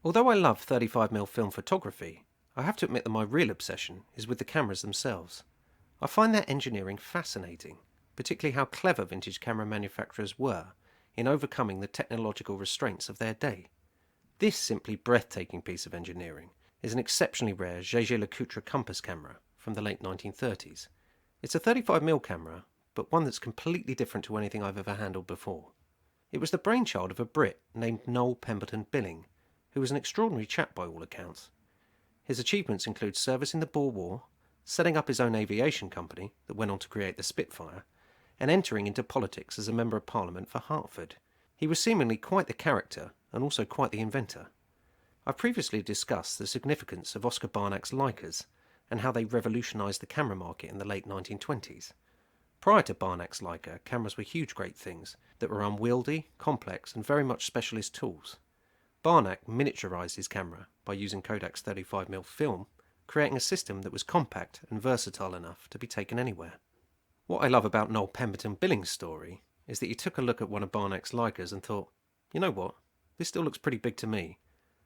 Although I love 35mm film photography, I have to admit that my real obsession is with the cameras themselves. I find their engineering fascinating, particularly how clever vintage camera manufacturers were in overcoming the technological restraints of their day. This simply breathtaking piece of engineering is an exceptionally rare Jaeger-leCoultre compass camera from the late 1930s. It's a 35mm camera, but one that's completely different to anything I've ever handled before. It was the brainchild of a Brit named Noel Pemberton Billing, who was an extraordinary chap by all accounts. His achievements include service in the Boer War, setting up his own aviation company that went on to create the Spitfire, and entering into politics as a Member of Parliament for Hertford. He was seemingly quite the character and also quite the inventor. I've previously discussed the significance of Oscar Barnack's Leicas and how they revolutionised the camera market in the late 1920s. Prior to Barnack's Leica, cameras were huge great things that were unwieldy, complex and very much specialist tools. Barnack miniaturised his camera by using Kodak's 35mm film, creating a system that was compact and versatile enough to be taken anywhere. What I love about Noel Pemberton Billing's story is that he took a look at one of Barnack's Leicas and thought, you know what, this still looks pretty big to me,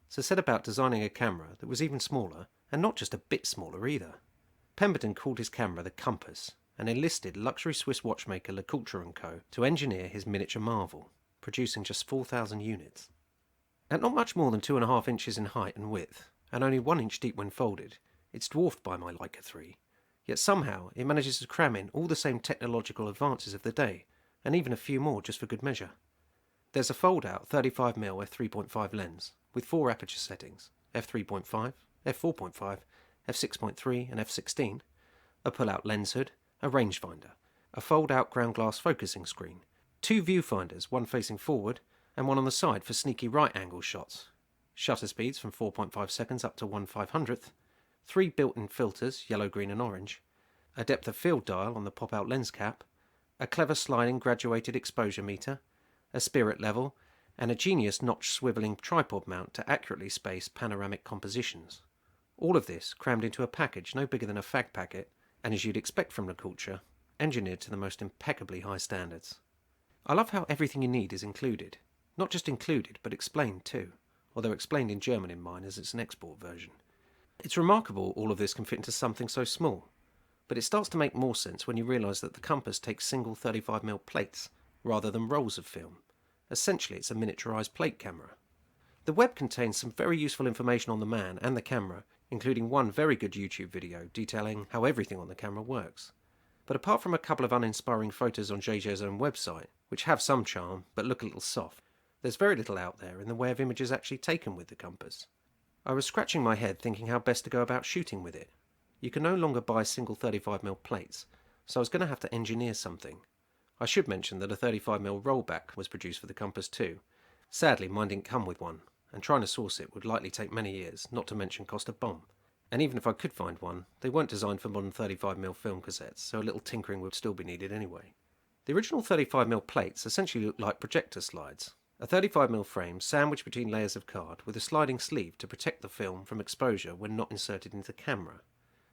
so set about designing a camera that was even smaller, and not just a bit smaller either. Pemberton called his camera the Compass, and enlisted luxury Swiss watchmaker LeCoultre & Co. to engineer his miniature marvel, producing just 4,000 units. At not much more than 2.5 inches in height and width, and only 1 inch deep when folded, it's dwarfed by my Leica 3, yet somehow it manages to cram in all the same technological advances of the day, and even a few more just for good measure. There's a fold-out 35mm f3.5 lens with 4 aperture settings, f3.5, f4.5, f6.3 and f16, a pull-out lens hood, a rangefinder, a fold-out ground glass focusing screen, 2 viewfinders, one facing forward and one on the side for sneaky right-angle shots, shutter speeds from 4.5 seconds up to 1/500th, 3 built-in filters, yellow, green and orange, a depth of field dial on the pop-out lens cap, a clever sliding graduated exposure meter, a spirit level, and a genius notch swivelling tripod mount to accurately space panoramic compositions. All of this crammed into a package no bigger than a fag packet, and as you'd expect from LeCoultre, engineered to the most impeccably high standards. I love how everything you need is included. Not just included, but explained too, although explained in German in mine as it's an export version. It's remarkable all of this can fit into something so small, but it starts to make more sense when you realise that the compass takes single 35mm plates rather than rolls of film. Essentially, it's a miniaturised plate camera. The web contains some very useful information on the man and the camera, including one very good YouTube video detailing how everything on the camera works. But apart from a couple of uninspiring photos on Jaeger's own website, which have some charm but look a little soft, there's very little out there in the way of images actually taken with the compass. I was scratching my head thinking how best to go about shooting with it. You can no longer buy single 35mm plates, so I was going to have to engineer something. I should mention that a 35mm rollback was produced for the compass too. Sadly, mine didn't come with one, and trying to source it would likely take many years, not to mention cost a bomb. And even if I could find one, they weren't designed for modern 35mm film cassettes, so a little tinkering would still be needed anyway. The original 35mm plates essentially look like projector slides. A 35mm frame sandwiched between layers of card with a sliding sleeve to protect the film from exposure when not inserted into the camera.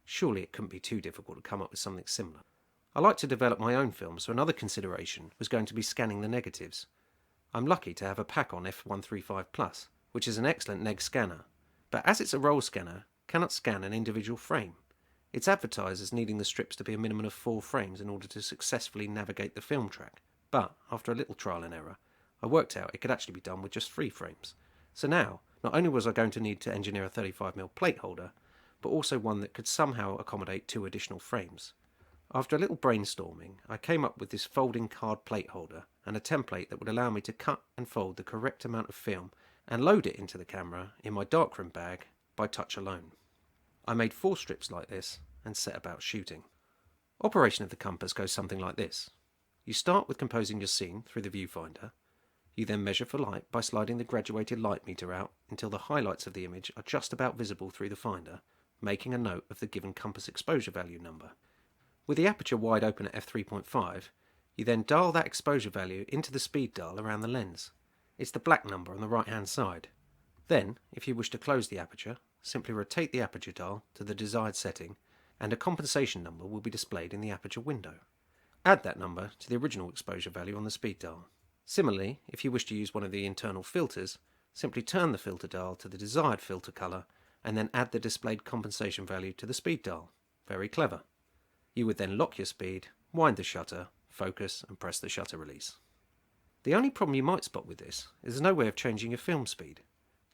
Surely it couldn't be too difficult to come up with something similar. I like to develop my own film, so another consideration was going to be scanning the negatives. I'm lucky to have a Pakon F135 Plus, which is an excellent neg scanner, but as it's a roll scanner, cannot scan an individual frame. It's advertised as needing the strips to be a minimum of 4 frames in order to successfully navigate the film track, but after a little trial and error, I worked out it could actually be done with just 3 frames. So now, not only was I going to need to engineer a 35mm plate holder, but also one that could somehow accommodate 2 additional frames. After a little brainstorming, I came up with this folding card plate holder and a template that would allow me to cut and fold the correct amount of film and load it into the camera in my darkroom bag by touch alone. I made 4 strips like this and set about shooting. Operation of the compass goes something like this. You start with composing your scene through the viewfinder. You then measure for light by sliding the graduated light meter out until the highlights of the image are just about visible through the finder, making a note of the given compass exposure value number. With the aperture wide open at f3.5, you then dial that exposure value into the speed dial around the lens. It's the black number on the right hand side. Then, if you wish to close the aperture, simply rotate the aperture dial to the desired setting and a compensation number will be displayed in the aperture window. Add that number to the original exposure value on the speed dial. Similarly, if you wish to use one of the internal filters, simply turn the filter dial to the desired filter colour and then add the displayed compensation value to the speed dial. Very clever. You would then lock your speed, wind the shutter, focus and press the shutter release. The only problem you might spot with this is there's no way of changing your film speed.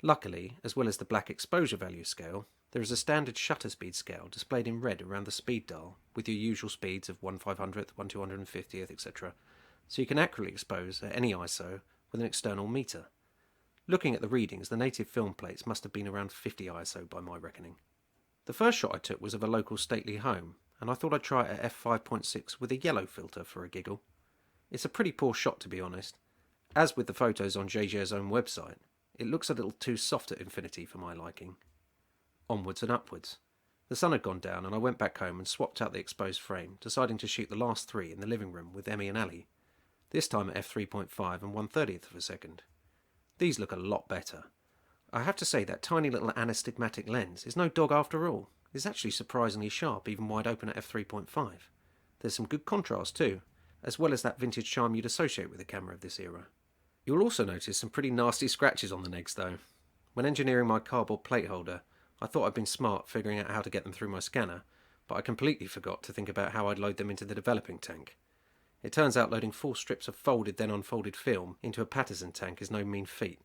Luckily, as well as the black exposure value scale, there is a standard shutter speed scale displayed in red around the speed dial with your usual speeds of 1/500th, 1/250th, etc. So you can accurately expose at any ISO with an external meter. Looking at the readings, the native film plates must have been around 50 ISO by my reckoning. The first shot I took was of a local stately home, and I thought I'd try it at f5.6 with a yellow filter for a giggle. It's a pretty poor shot, to be honest. As with the photos on Jaeger's own website, it looks a little too soft at infinity for my liking. Onwards and upwards. The sun had gone down and I went back home and swapped out the exposed frame, deciding to shoot the last three in the living room with Emmy and Ali, this time at f3.5 and 1/30th of a second. These look a lot better. I have to say that tiny little anastigmatic lens is no dog after all. It's actually surprisingly sharp, even wide open at f3.5. There's some good contrast too, as well as that vintage charm you'd associate with a camera of this era. You'll also notice some pretty nasty scratches on the negs though. When engineering my cardboard plate holder, I thought I'd been smart figuring out how to get them through my scanner, but I completely forgot to think about how I'd load them into the developing tank. It turns out loading 4 strips of folded then unfolded film into a Patterson tank is no mean feat.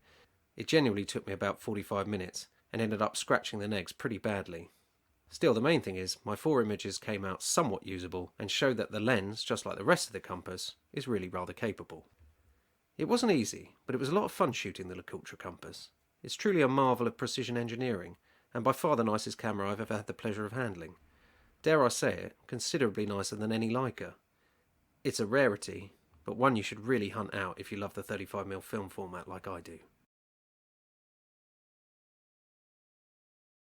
It genuinely took me about 45 minutes and ended up scratching the negs pretty badly. Still, the main thing is my 4 images came out somewhat usable and showed that the lens, just like the rest of the compass, is really rather capable. It wasn't easy, but it was a lot of fun shooting the LeCoultre compass. It's truly a marvel of precision engineering, and by far the nicest camera I've ever had the pleasure of handling. Dare I say it, considerably nicer than any Leica. It's a rarity, but one you should really hunt out if you love the 35mm film format like I do.